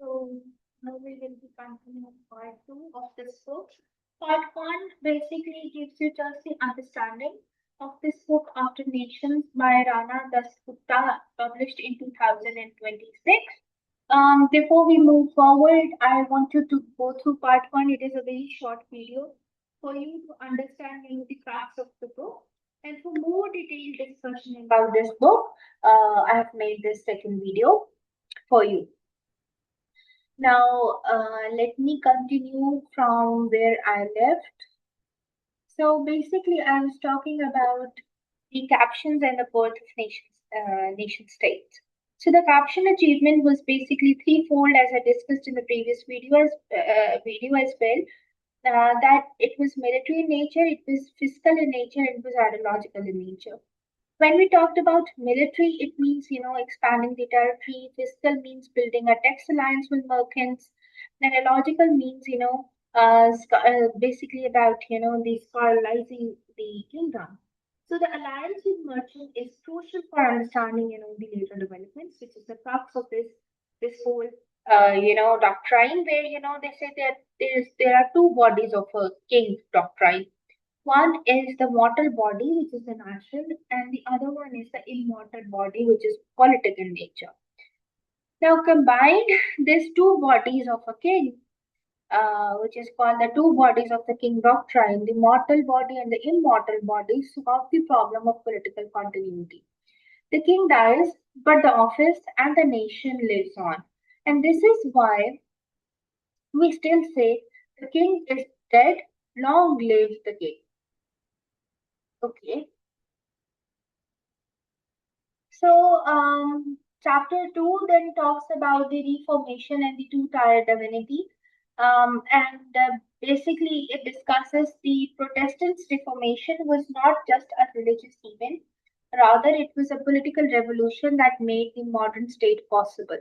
So now we will be continuing part two of this book. Part one basically gives you just the understanding of this book After Nations by Rana Dasgupta, published in 2026. Before we move forward, I want you to go through part one. It is a very short video for you to understand the crux of the book. And for more detailed discussion about this book, I have made this second video for you. Now, let me continue from where I left. So basically, I was talking about the captions and the birth of nation states. So the caption achievement was basically threefold, as I discussed in the previous video as well. That it was military in nature, it was fiscal in nature, and it was ideological in nature. When we talked about military, it means, expanding the territory. Fiscal means building a tax alliance with merchants. And illogical means, basically about, the spiralizing the kingdom. So the alliance with merchant is crucial for understanding, the later developments, which is the crux of this whole, doctrine where, they say that there are two bodies of a king doctrine. One is the mortal body, which is the natural, and the other one is the immortal body, which is politic in nature. Now, combined these two bodies of a king, which is called the two bodies of the king doctrine, the mortal body and the immortal body, solve the problem of political continuity. The king dies, but the office and the nation lives on. And this is why we still say the king is dead, long live the king. Okay. So, chapter 2 then talks about the reformation and the two-tier divinity. And basically, it discusses the Protestants' reformation was not just a religious event, rather, it was a political revolution that made the modern state possible.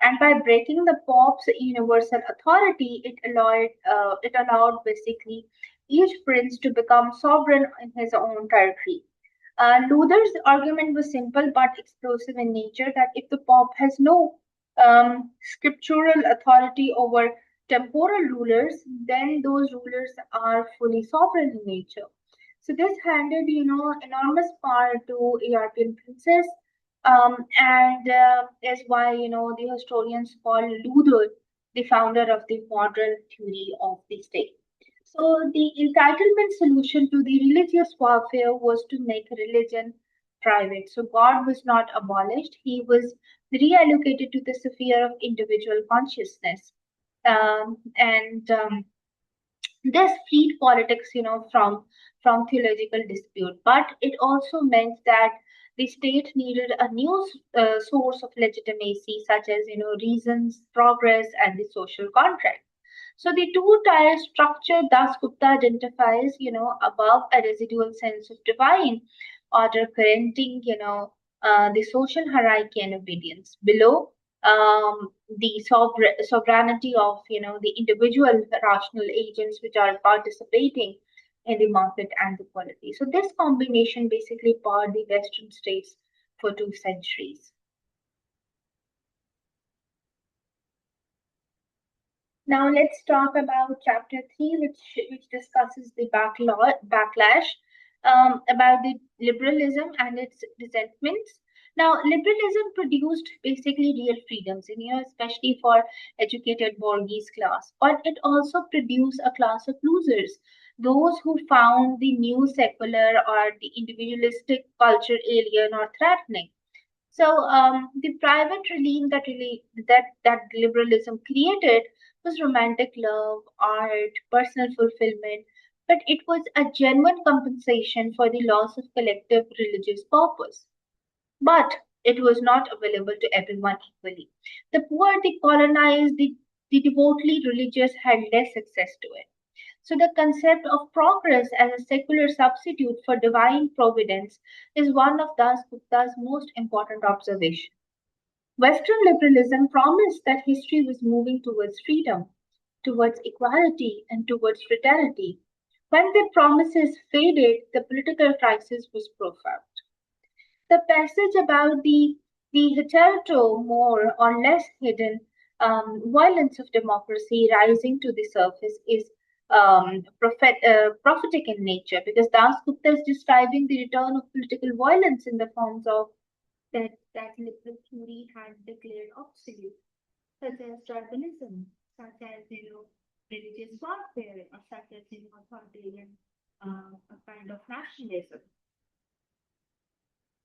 And by breaking the Pope's universal authority, it allowed basically each prince to become sovereign in his own territory. Luther's argument was simple but explosive in nature that if the Pope has no scriptural authority over temporal rulers, then those rulers are fully sovereign in nature. So this handed, enormous power to European princes, and is why, the historians call Luther the founder of the modern theory of the state. So the entitlement solution to the religious warfare was to make religion private. So God was not abolished; he was reallocated to the sphere of individual consciousness, and this freed politics, from theological dispute. But it also meant that the state needed a new source of legitimacy, such as, reasons, progress, and the social contract. So the two-tier structure thus Gupta identifies, above a residual sense of divine order parenting, the social hierarchy and obedience. Below, the sovereignty of, the individual rational agents which are participating in the market and the quality. So this combination basically powered the Western states for 2 centuries. Now let's talk about chapter 3, which discusses the backlash about the liberalism and its resentments. Now, liberalism produced basically real freedoms, especially for educated Borghese class, but it also produced a class of losers, those who found the new secular or the individualistic culture alien or threatening. So the private realm that liberalism created was romantic love, art, personal fulfillment, but it was a genuine compensation for the loss of collective religious purpose. But it was not available to everyone equally. The poor, the colonized, the devotedly religious had less access to it. So the concept of progress as a secular substitute for divine providence is one of Das Gupta's most important observations. Western liberalism promised that history was moving towards freedom, towards equality, and towards fraternity. When the promises faded, the political crisis was profound. The passage about the hitherto more or less hidden violence of democracy rising to the surface is prophetic in nature, because Dasgupta is describing the return of political violence in the forms of that liberal theory had declared obsolete, such as tribalism, such as religious warfare, or such as authoritarian a kind of nationalism.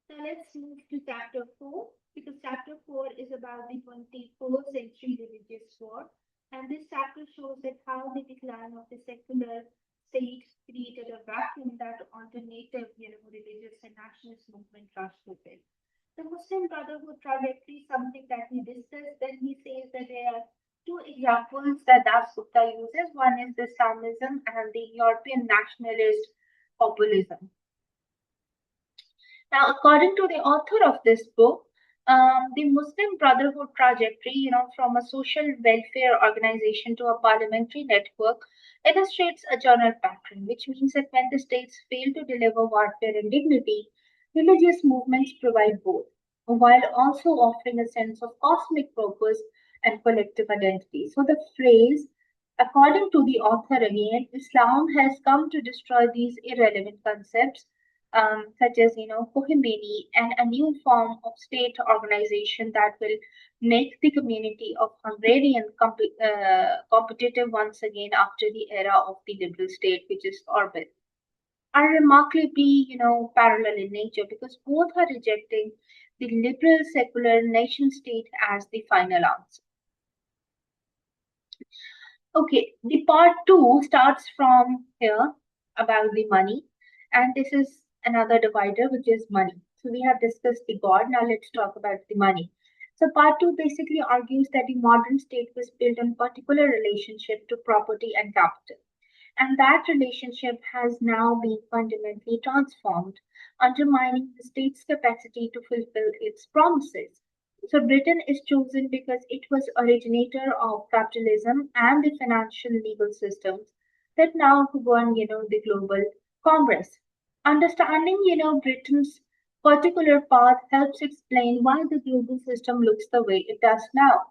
Now let's move to chapter 4, because chapter 4 is about the 21st century religious war. And this chapter shows that how the decline of the secular state created a vacuum that alternative, religious and nationalist movement rushed to fill. The Muslim Brotherhood trajectory is something that we discussed. Then he says that there are two examples that Das Gupta uses. One is the Islamism and the European nationalist populism. Now, according to the author of this book, the Muslim Brotherhood trajectory, from a social welfare organization to a parliamentary network, illustrates a general pattern, which means that when the states fail to deliver warfare and dignity, religious movements provide both, while also offering a sense of cosmic purpose and collective identity. So the phrase, according to the author again, Islam has come to destroy these irrelevant concepts, such as Kohimeni, and a new form of state organization that will make the community of Hungarian competitive once again after the era of the liberal state, which is Orban, are remarkably parallel in nature, because both are rejecting the liberal secular nation state as the final answer. Okay, the part two starts from here about the money, and this is another divider, which is money. So we have discussed the God. Now let's talk about the money. So part two basically argues that the modern state was built on particular relationship to property and capital, and that relationship has now been fundamentally transformed, undermining the state's capacity to fulfill its promises. So Britain is chosen because it was originator of capitalism and the financial legal systems that now govern, the global commerce. Understanding, Britain's particular path helps explain why the global system looks the way it does now.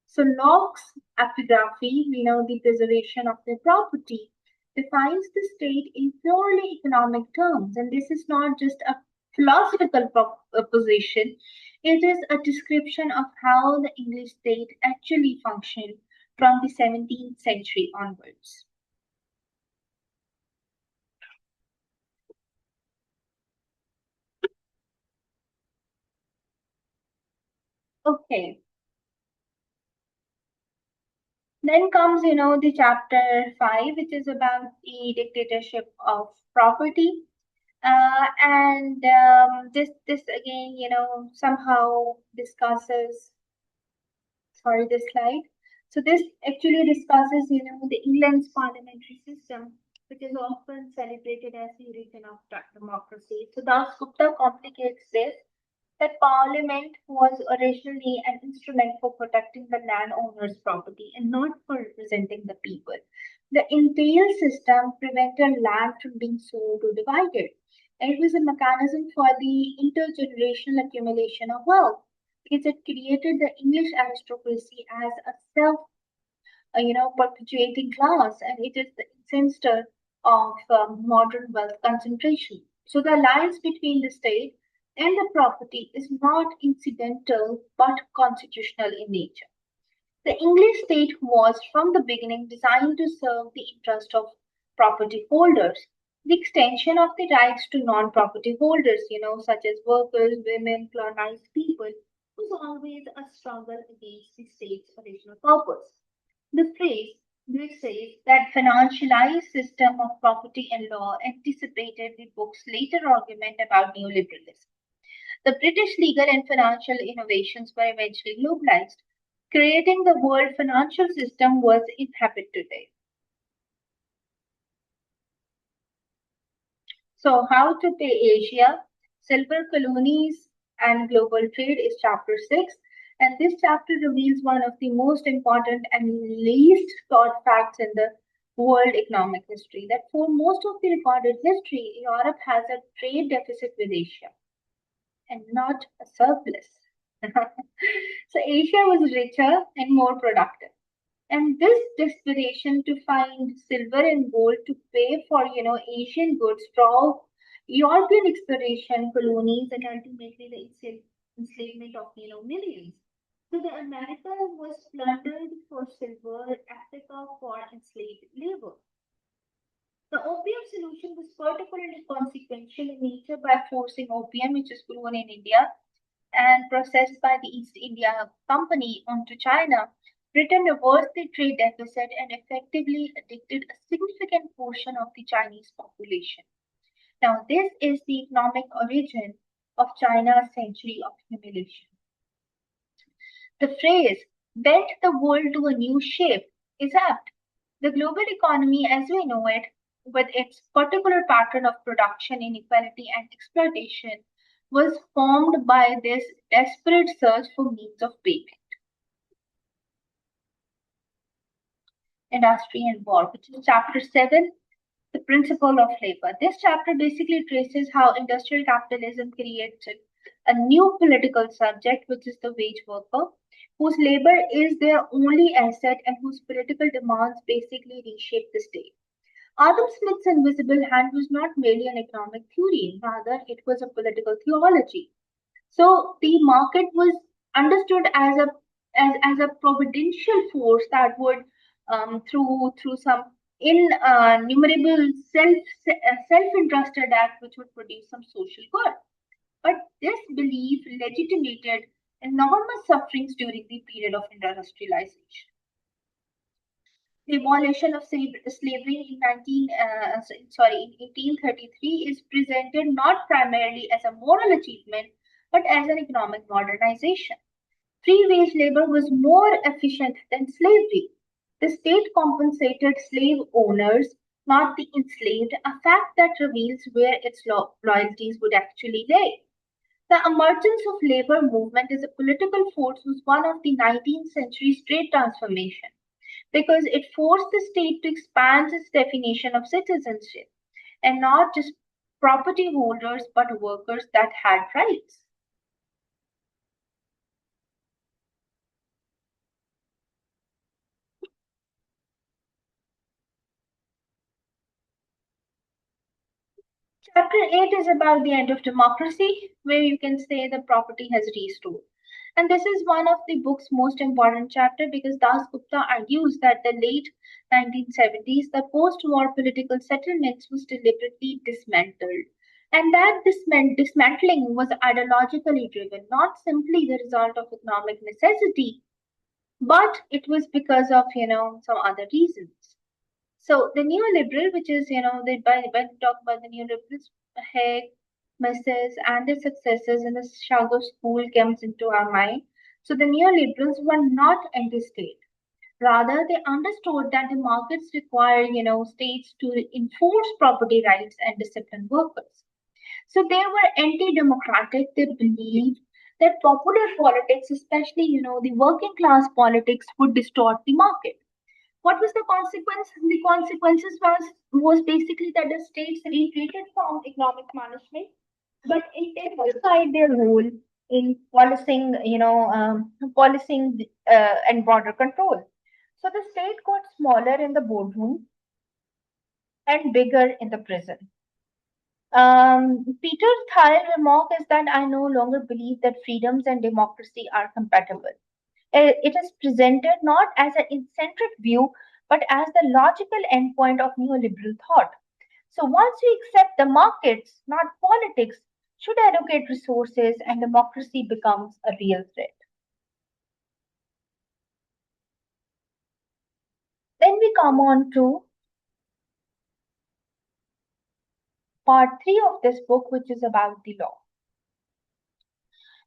So Locke's epigraphy, the preservation of their property, defines the state in purely economic terms. And this is not just a philosophical position, it is a description of how the English state actually functioned from the 17th century onwards. Okay. Then comes, the chapter 5, which is about the dictatorship of property. And this again, somehow discusses, sorry, this slide. So this actually discusses, the England's parliamentary system, which is often celebrated as the origin of democracy. So Das Gupta complicates this, that Parliament was originally an instrument for protecting the landowner's property and not for representing the people. The entail system prevented land from being sold or divided. And it was a mechanism for the intergenerational accumulation of wealth, because it created the English aristocracy as a self, perpetuating class, and it is the center of modern wealth concentration. So the alliance between the state and the property is not incidental but constitutional in nature. The English state was from the beginning designed to serve the interest of property holders. The extension of the rights to non-property holders, such as workers, women, colonized people, was always a struggle against the state's original purpose. The phrase which says that financialized system of property and law anticipated the book's later argument about neoliberalism. The British legal and financial innovations were eventually globalized, creating the world financial system was inhabit today. So, how to pay Asia, silver colonies, and global trade is chapter 6. And this chapter reveals one of the most important and least taught facts in the world economic history, that for most of the recorded history, Europe has a trade deficit with Asia and not a surplus. So Asia was richer and more productive. And this desperation to find silver and gold to pay for, Asian goods drove European exploration, colonies, and ultimately the enslavement of, millions. So the America was plundered for silver, Africa for enslaved labor. The opium solution was particularly consequential in nature by forcing opium, which is grown in India and processed by the East India Company onto China. Britain reversed the trade deficit and effectively addicted a significant portion of the Chinese population. Now, this is the economic origin of China's century of humiliation. The phrase bent the world to a new shape is apt. The global economy as we know it, with its particular pattern of production, inequality, and exploitation, was formed by this desperate search for means of payment. Industry and War, which is chapter 7, The Principle of Labor. This chapter basically traces how industrial capitalism created a new political subject, which is the wage worker, whose labor is their only asset and whose political demands basically reshape the state. Adam Smith's invisible hand was not merely an economic theory, rather, it was a political theology. So the market was understood as a providential force that would, through some innumerable self-interested act, which would produce some social good. But this belief legitimated enormous sufferings during the period of industrialization. The abolition of slavery in 1833 is presented not primarily as a moral achievement but as an economic modernization. Free wage labor was more efficient than slavery. The state compensated slave owners, not the enslaved, a fact that reveals where its loyalties would actually lay. The emergence of labor movement as a political force was one of the 19th century's great transformation because it forced the state to expand its definition of citizenship and not just property holders but workers that had rights. Chapter 8 is about the end of democracy, where you can say the property has restored. And this is one of the book's most important chapter because Dasgupta argues that the late 1970s, the post-war political settlements was deliberately dismantled. And that dismantling was ideologically driven, not simply the result of economic necessity, but it was because of, some other reasons. So the neoliberal, which is, when we talk about the neoliberals, Haig, Mises, and their successors in the Chicago School comes into our mind. So the neoliberals were not anti-state. Rather, they understood that the markets require, states to enforce property rights and discipline workers. So they were anti-democratic. They believed that popular politics, especially, the working class politics, would distort the market. What was the consequence? The consequences was basically that the states retreated from economic management, but intensified their role in policing and border control. So the state got smaller in the boardroom and bigger in the prison. Peter's Thiel remark is that I no longer believe that freedoms and democracy are compatible. It is presented not as an eccentric view, but as the logical endpoint of neoliberal thought. So once we accept the markets, not politics, should allocate resources and democracy becomes a real threat. Then we come on to part 3 of this book, which is about the law.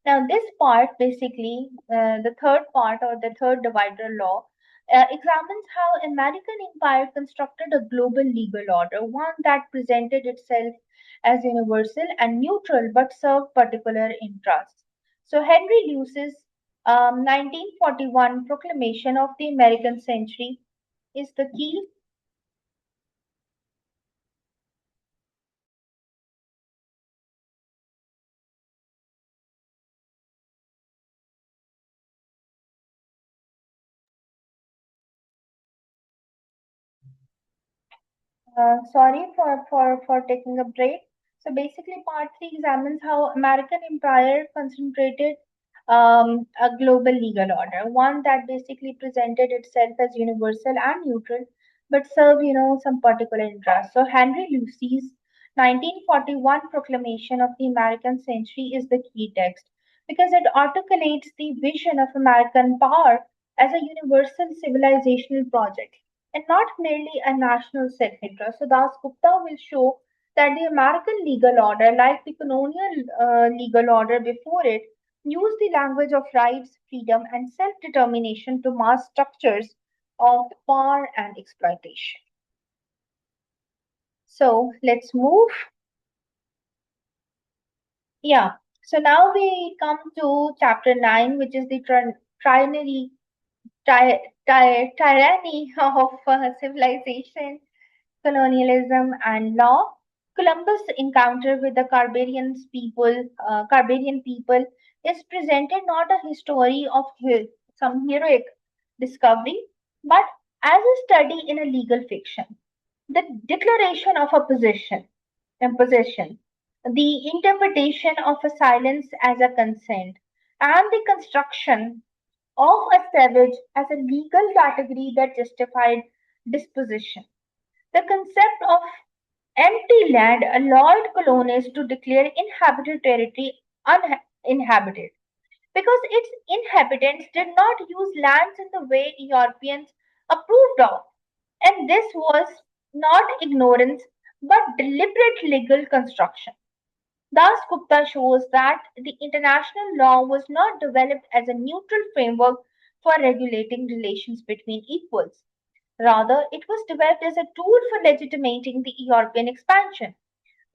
Now, this part basically, the third part or the third divider law, examines how American empire constructed a global legal order, one that presented itself as universal and neutral but served particular interests. So Henry Luce's 1941 proclamation of the American century is the key. Sorry for taking a break. So basically, part three examines how American empire concentrated a global legal order, one that basically presented itself as universal and neutral, but served, some particular interest. So Henry Lucy's 1941 proclamation of the American century is the key text because it articulates the vision of American power as a universal civilizational project and not merely a national self-interest. So Dasgupta will show that the American legal order, like the colonial legal order before it, used the language of rights, freedom, and self-determination to mask structures of power and exploitation. So let's move. Yeah. So now we come to chapter 9, which is the trinary tyranny of civilization, colonialism, and law. Columbus' encounter with the Barbarian people, is presented not a story of some heroic discovery, but as a study in a legal fiction. The declaration of a imposition, the interpretation of a silence as a consent, and the construction of a savage as a legal category that justified disposition. The concept of empty land allowed colonists to declare inhabited territory uninhabited because its inhabitants did not use lands in the way Europeans approved of. And this was not ignorance but deliberate legal construction. Thus, Gupta shows that the international law was not developed as a neutral framework for regulating relations between equals. Rather, it was developed as a tool for legitimating the European expansion.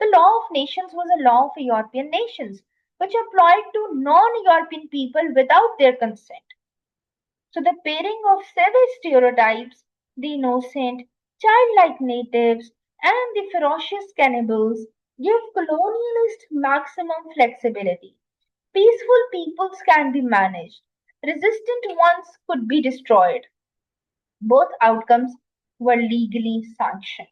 The law of nations was a law for European nations, which applied to non European people without their consent. So, the pairing of savage stereotypes, the innocent, childlike natives, and the ferocious cannibals give colonialists maximum flexibility. Peaceful peoples can be managed, resistant ones could be destroyed. Both outcomes were legally sanctioned.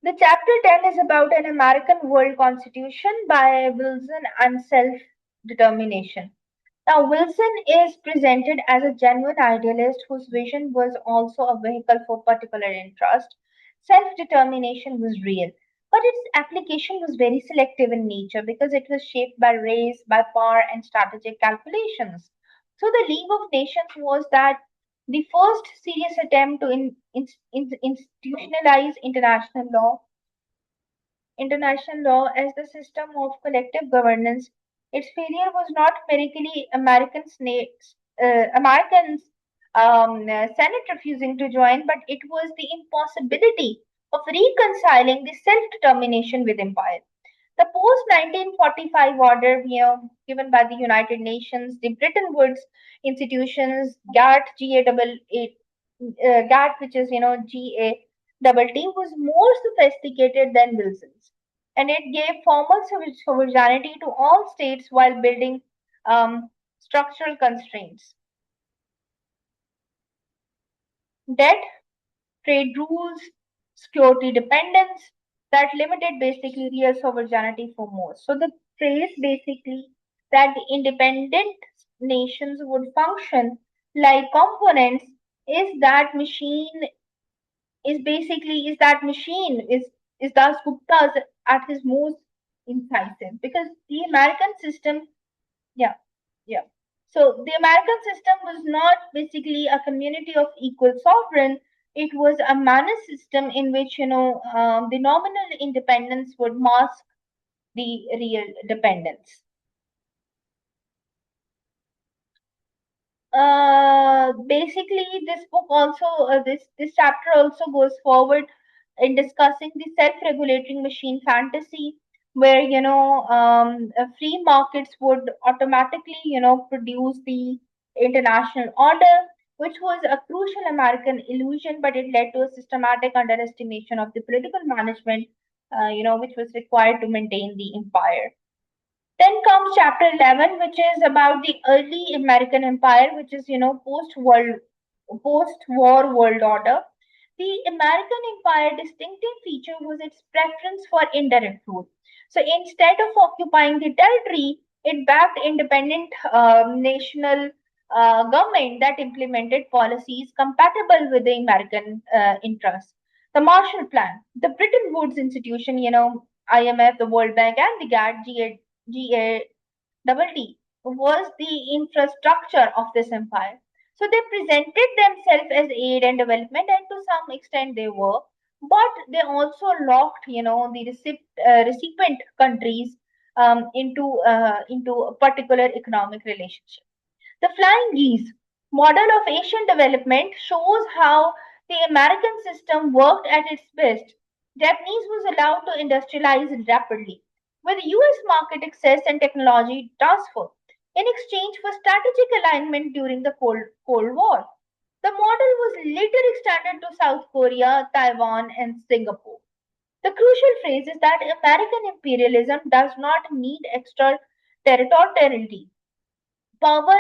The chapter 10 is about an American world constitution by Wilson and self determination. Now, Wilson is presented as a genuine idealist whose vision was also a vehicle for particular interest. Self determination was real, but its application was very selective in nature because it was shaped by race, by power, and strategic calculations. So, the League of Nations was that the first serious attempt to institutionalize international law as the system of collective governance. Its failure was not merely Americans Senate refusing to join, but it was the impossibility of reconciling the self-determination with empire. The post 1945 order, given by the United Nations, the Bretton Woods institutions, GATT, which is GATT, was more sophisticated than Wilson's, and it gave formal sovereignty to all states while building structural constraints. Debt, trade rules, security dependence that limited basically real sovereignty for most. So the phrase basically that the independent nations would function like components is that machine is Das Gupta's at his most incisive because the American system, yeah, yeah. So the American system was not basically a community of equal sovereign. It was a managed system in which the nominal independence would mask the real dependence. Basically, this book also this chapter also goes forward in discussing the self-regulating machine fantasy, where free markets would automatically produce the international order, which was a crucial American illusion, but it led to a systematic underestimation of the political management, which was required to maintain the empire. Then comes chapter 11, which is about the early American empire, which is, post-war world order. The American empire distinctive feature was its preference for indirect rule. So instead of occupying the territory, it backed independent national government that implemented policies compatible with the American interests. The Marshall Plan, the Bretton Woods Institution, IMF, the World Bank, and the GATT was the infrastructure of this empire. So they presented themselves as aid and development, and to some extent they were, but they also locked, the recipient countries into a particular economic relationship. The Flying Geese model of Asian development shows how the American system worked at its best. Japanese was allowed to industrialize rapidly, with US market access and technology transfer in exchange for strategic alignment during the Cold War. The model was later extended to South Korea, Taiwan, and Singapore. The crucial phrase is that American imperialism does not need extraterritoriality. Power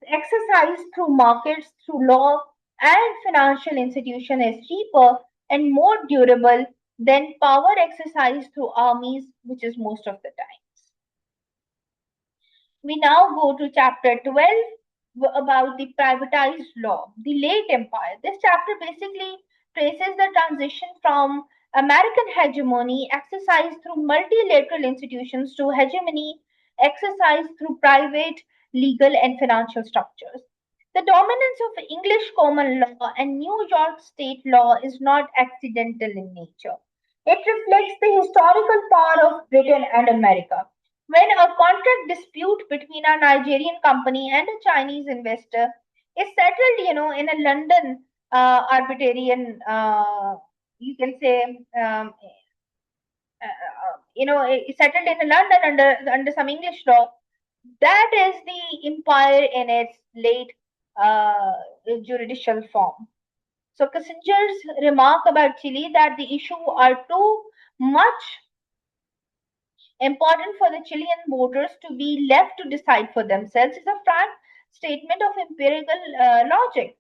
exercised through markets, through law, and financial institution is cheaper and more durable than power exercised through armies, which is most of the time. We now go to chapter 12 about the privatized law, the late empire. This chapter basically traces the transition from American hegemony exercised through multilateral institutions to hegemony exercised through private, legal, and financial structures. The dominance of English common law and New York state law is not accidental in nature. It reflects the historical power of Britain and America. When a contract dispute between a Nigerian company and a Chinese investor is settled, in a London arbitrarian, you can say, settled in London under some English law, that is the empire in its late judicial form. So Kissinger's remark about Chile that the issue are too much important for the Chilean voters to be left to decide for themselves is a frank statement of empirical logic.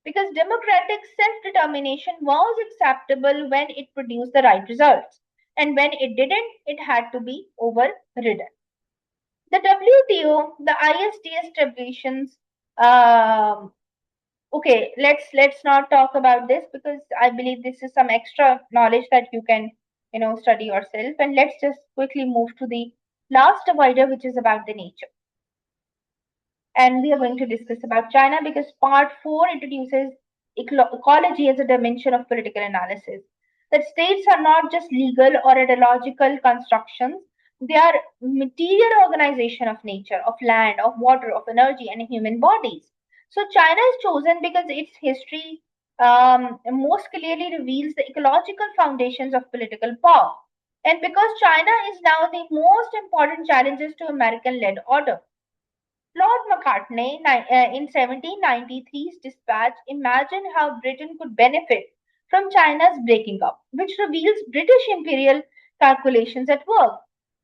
Because democratic self determination was acceptable when it produced the right results, and when it didn't, it had to be overridden. The WTO, the ISDS tribulations. Okay, let's not talk about this because I believe this is some extra knowledge that you can study yourself. And let's just quickly move to the last divider, which is about the nature. And we are going to discuss about China because part 4 introduces ecology as a dimension of political analysis. That states are not just legal or ideological constructions, they are material organization of nature, of land, of water, of energy, and human bodies. So China is chosen because its history most clearly reveals the ecological foundations of political power. And because China is now the most important challenges to American-led order. Lord Macartney in 1793's dispatch imagined how Britain could benefit from China's breaking up, which reveals British imperial calculations at work.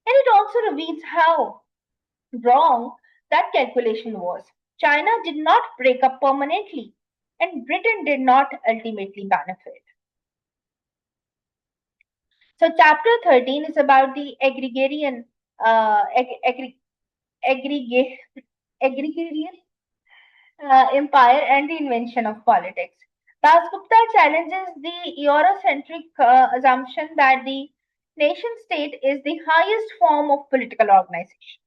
And it also reveals how wrong that calculation was. China did not break up permanently, and Britain did not ultimately benefit. So, chapter 13 is about the aggregate, agrarian empire and the invention of politics. Dasgupta challenges the Eurocentric assumption that the nation state is the highest form of political organization.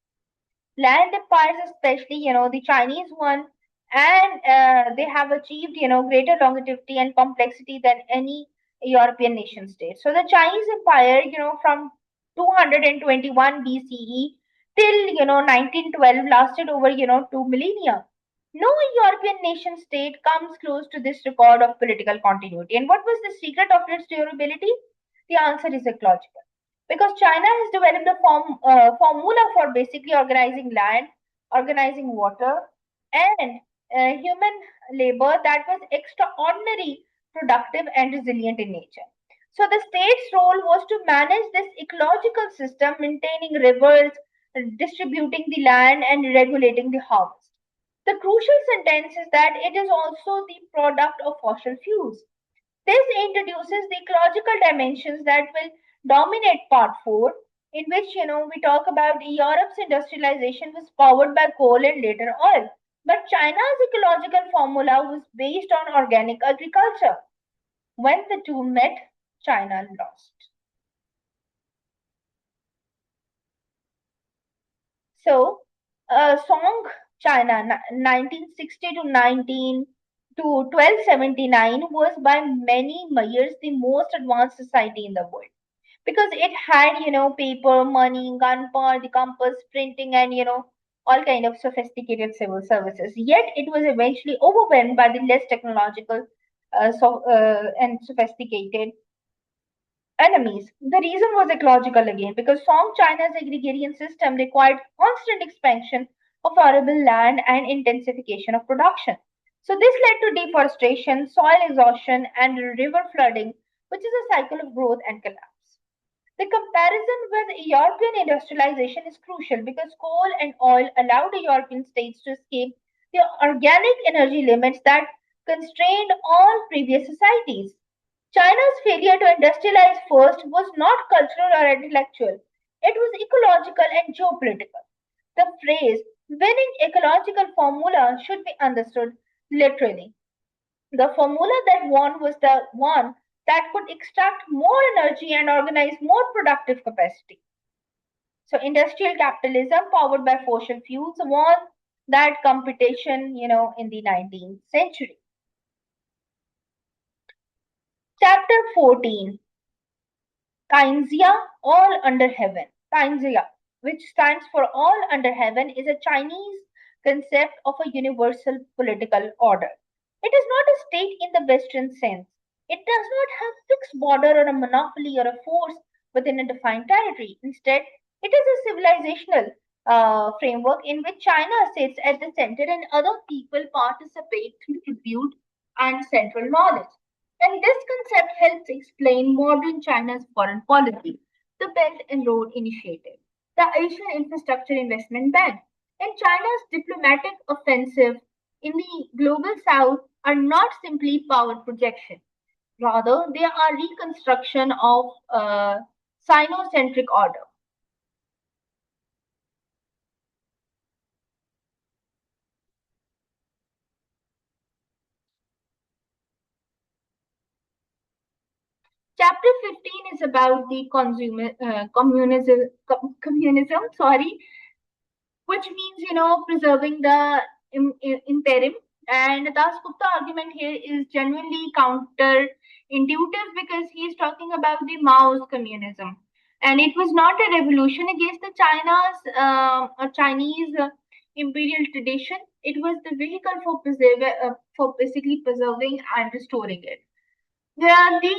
Land empires, especially, the Chinese one, and they have achieved, greater longevity and complexity than any European nation state. So the Chinese empire, from 221 BCE till, 1912 lasted over, 2 millennia. No European nation state comes close to this record of political continuity. And what was the secret of its durability? The answer is ecological. Because China has developed a formula for basically organizing land, organizing water, and human labor that was extraordinary, productive, and resilient in nature. So the state's role was to manage this ecological system, maintaining rivers, distributing the land, and regulating the harvest. The crucial sentence is that it is also the product of fossil fuels. This introduces the ecological dimensions that will dominate part 4, in which we talk about Europe's industrialization was powered by coal and later oil. But China's ecological formula was based on organic agriculture. When the two met, China lost. So, Song China 1960 to 19 to 1279 was by many measures the most advanced society in the world because it had paper, money, gunpowder, the compass, printing, and all kind of sophisticated civil services. Yet it was eventually overwhelmed by the less technological and sophisticated enemies. The reason was ecological again, because Song China's agrarian system required constant expansion of arable land and intensification of production. So this led to deforestation, soil exhaustion, and river flooding, which is a cycle of growth and collapse. The comparison with European industrialization is crucial because coal and oil allowed the European states to escape the organic energy limits that constrained all previous societies. China's failure to industrialize first was not cultural or intellectual, it was ecological and geopolitical. The phrase winning ecological formula should be understood literally. The formula that won was the one that could extract more energy and organize more productive capacity. So industrial capitalism powered by fossil fuels won that competition, in the 19th century. Chapter 14, Kainzia, all under heaven. Kainzia, which stands for all under heaven, is a Chinese concept of a universal political order. It is not a state in the Western sense. It does not have fixed border or a monopoly or a force within a defined territory. Instead, it is a civilizational framework in which China sits at the center and other people participate through tribute and central knowledge. And this concept helps explain modern China's foreign policy, the Belt and Road Initiative, the Asian Infrastructure Investment Bank, and China's diplomatic offensive in the global south are not simply power projection. Rather, they are reconstruction of Sinocentric order. Chapter 15 is about the communism, sorry, which means preserving the interim. And Dasgupta argument here is genuinely counterintuitive because he is talking about the Mao's communism, and it was not a revolution against the Chinese imperial tradition. It was the vehicle for basically preserving and restoring it. Yeah, the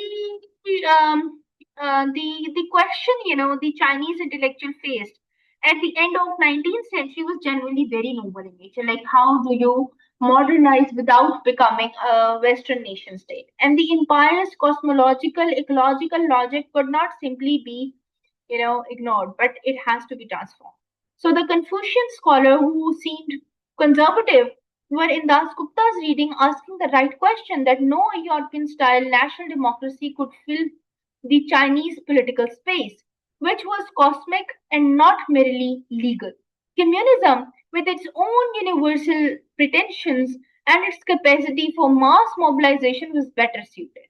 question the Chinese intellectual faced at the end of 19th century was genuinely very noble in nature. Like, how do you modernize without becoming a Western nation state? And the empire's cosmological, ecological logic could not simply be ignored, but it has to be transformed. So the Confucian scholar who seemed conservative were in Das Gupta's reading asking the right question that no European style national democracy could fill the Chinese political space, which was cosmic and not merely legal. Communism, with its own universal pretensions and its capacity for mass mobilization, was better suited.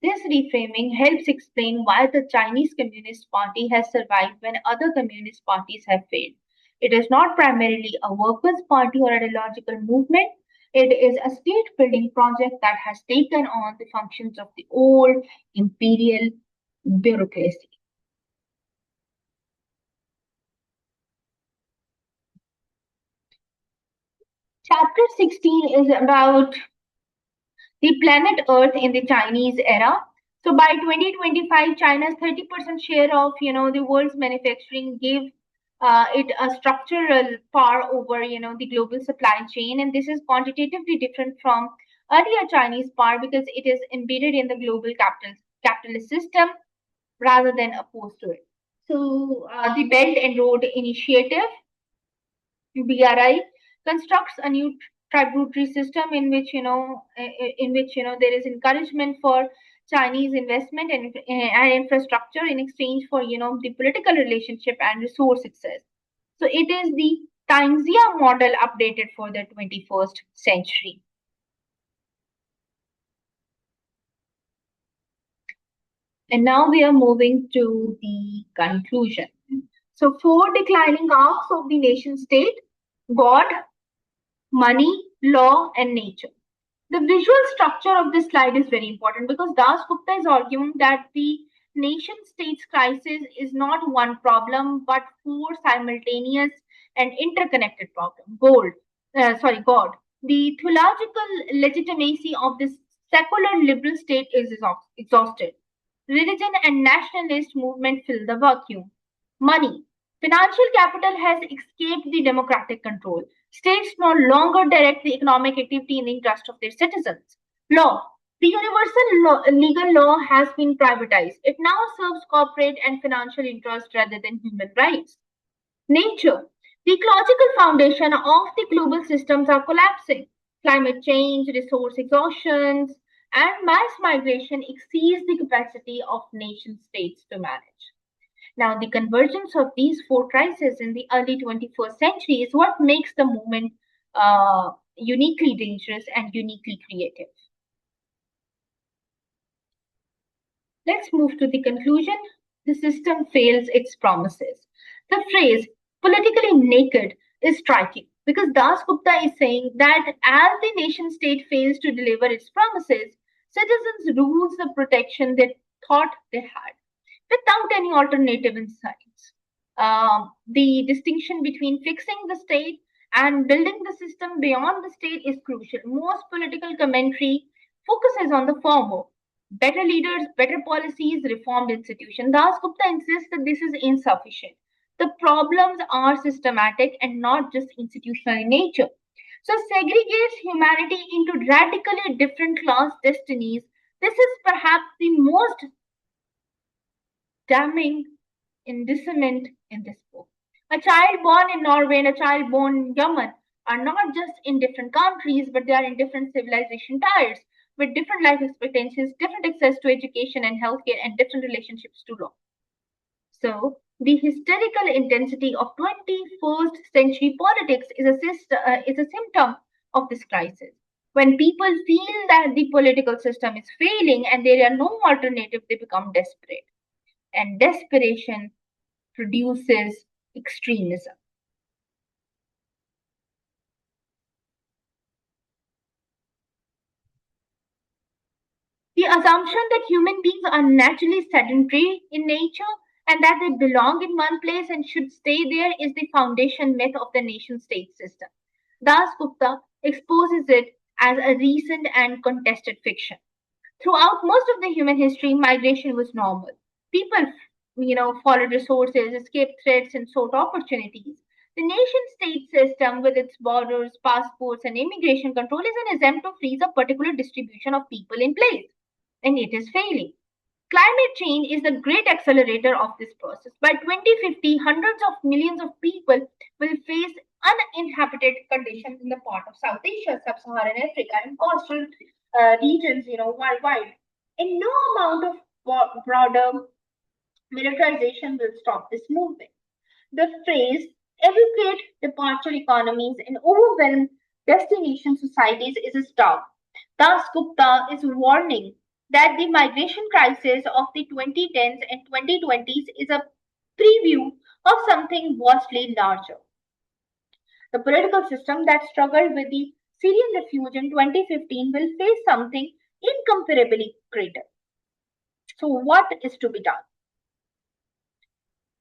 This reframing helps explain why the Chinese Communist Party has survived when other communist parties have failed. It is not primarily a workers' party or ideological movement. It is a state building project that has taken on the functions of the old imperial bureaucracy. Chapter 16 is about the planet Earth in the Chinese era. So by 2025, China's 30% share of the world's manufacturing gave it a structural power over the global supply chain, and this is quantitatively different from earlier Chinese power because it is embedded in the global capitalist system rather than opposed to it. So the Belt and Road Initiative (BRI) constructs a new tributary system in which there is encouragement for Chinese investment and infrastructure in exchange for the political relationship and resource access. So it is the Tianxia model updated for the 21st century. And now we are moving to the conclusion. So, four declining arcs of the nation state: God, money, law, and nature. The visual structure of this slide is very important because Dasgupta is arguing that the nation state's crisis is not one problem but four simultaneous and interconnected problems. God. The theological legitimacy of this secular liberal state is exhausted. Religion and nationalist movement fill the vacuum. Money. Financial capital has escaped the democratic control. States no longer direct the economic activity in the interest of their citizens. Law. The legal law has been privatized. It now serves corporate and financial interests rather than human rights. Nature. The ecological foundation of the global systems are collapsing. Climate change, resource exhaustions, and mass migration exceeds the capacity of nation states to manage. Now, the convergence of these four crises in the early 21st century is what makes the movement uniquely dangerous and uniquely creative. Let's move to the conclusion. The system fails its promises. The phrase politically naked is striking because Das Gupta is saying that as the nation state fails to deliver its promises, citizens lose the protection they thought they had without any alternative in science. The distinction between fixing the state and building the system beyond the state is crucial. Most political commentary focuses on the former. Better leaders, better policies, reformed institutions. Das Gupta insists that this is insufficient. The problems are systematic and not just institutional in nature. So segregates humanity into radically different class destinies. This is perhaps the most damning indictment in this book. A child born in Norway and a child born in Yemen are not just in different countries, but they are in different civilization tiers with different life expectancies, different access to education and healthcare, and different relationships to law. So, the hysterical intensity of 21st century politics is a symptom of this crisis. When people feel that the political system is failing and there are no alternative, they become desperate. And desperation produces extremism. The assumption that human beings are naturally sedentary in nature and that they belong in one place and should stay there is the foundation myth of the nation state system. Das Gupta exposes it as a recent and contested fiction. Throughout most of the human history, migration was normal. People, followed resources, escaped threats, and sought opportunities. The nation state system, with its borders, passports, and immigration control, is an attempt to freeze a particular distribution of people in place, and it is failing. Climate change is the great accelerator of this process. By 2050, hundreds of millions of people will face uninhabited conditions in the part of South Asia, Sub-Saharan Africa, and coastal regions, worldwide. And no amount of broader militarization will stop this movement. The phrase evacuate departure economies and overwhelm destination societies is a stop. Das Gupta is warning that the migration crisis of the 2010s and 2020s is a preview of something vastly larger. The political system that struggled with the Syrian refuge in 2015 will face something incomparably greater. So, what is to be done?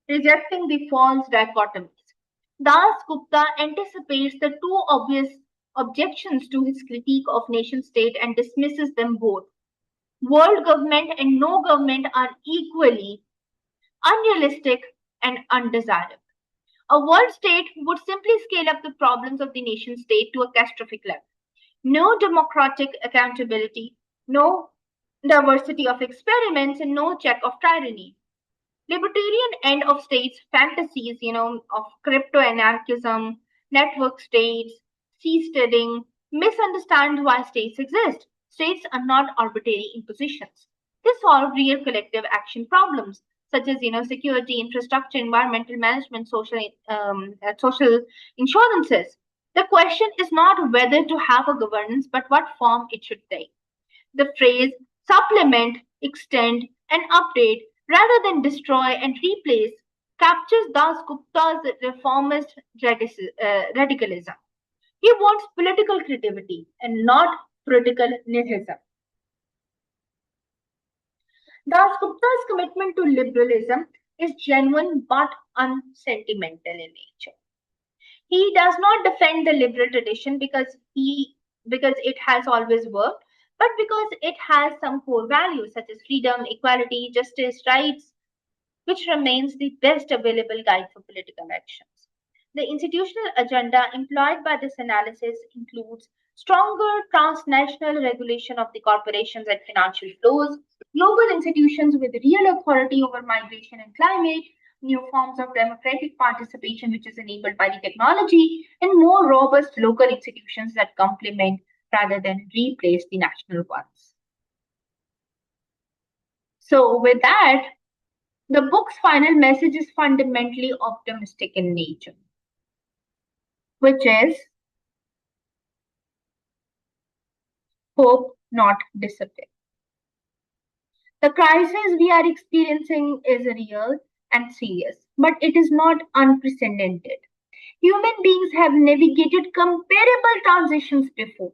Rejecting the false dichotomies. Das Gupta anticipates the two obvious objections to his critique of nation state and dismisses them both. World government and no government are equally unrealistic and undesirable. A world state would simply scale up the problems of the nation state to a catastrophic level. No democratic accountability, no diversity of experiments, and no check of tyranny. Libertarian end of states fantasies, of crypto anarchism, network states, seasteading, misunderstand why states exist. States are not arbitrary impositions. They solve real collective action problems, such as security, infrastructure, environmental management, social insurances. The question is not whether to have a governance, but what form it should take. The phrase supplement, extend, and update rather than destroy and replace captures Dasgupta's reformist radicalism. He wants political creativity and not political nihilism. Dasgupta's commitment to liberalism is genuine but unsentimental in nature. He does not defend the liberal tradition because it has always worked, but because it has some core values such as freedom, equality, justice, rights, which remains the best available guide for political actions. The institutional agenda employed by this analysis includes stronger transnational regulation of the corporations and financial flows, global institutions with real authority over migration and climate, new forms of democratic participation which is enabled by the technology, and more robust local institutions that complement rather than replace the national ones. So, with that, the book's final message is fundamentally optimistic in nature, which is hope, not despair. The crisis we are experiencing is real and serious, but it is not unprecedented. Human beings have navigated comparable transitions before.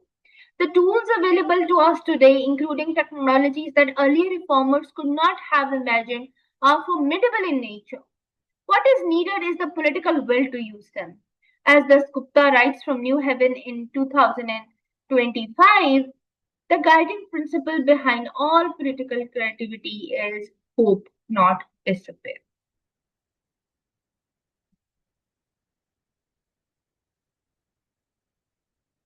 The tools available to us today, including technologies that earlier reformers could not have imagined, are formidable in nature. What is needed is the political will to use them. As Dasgupta writes from New Haven in 2025, the guiding principle behind all political creativity is hope, not despair.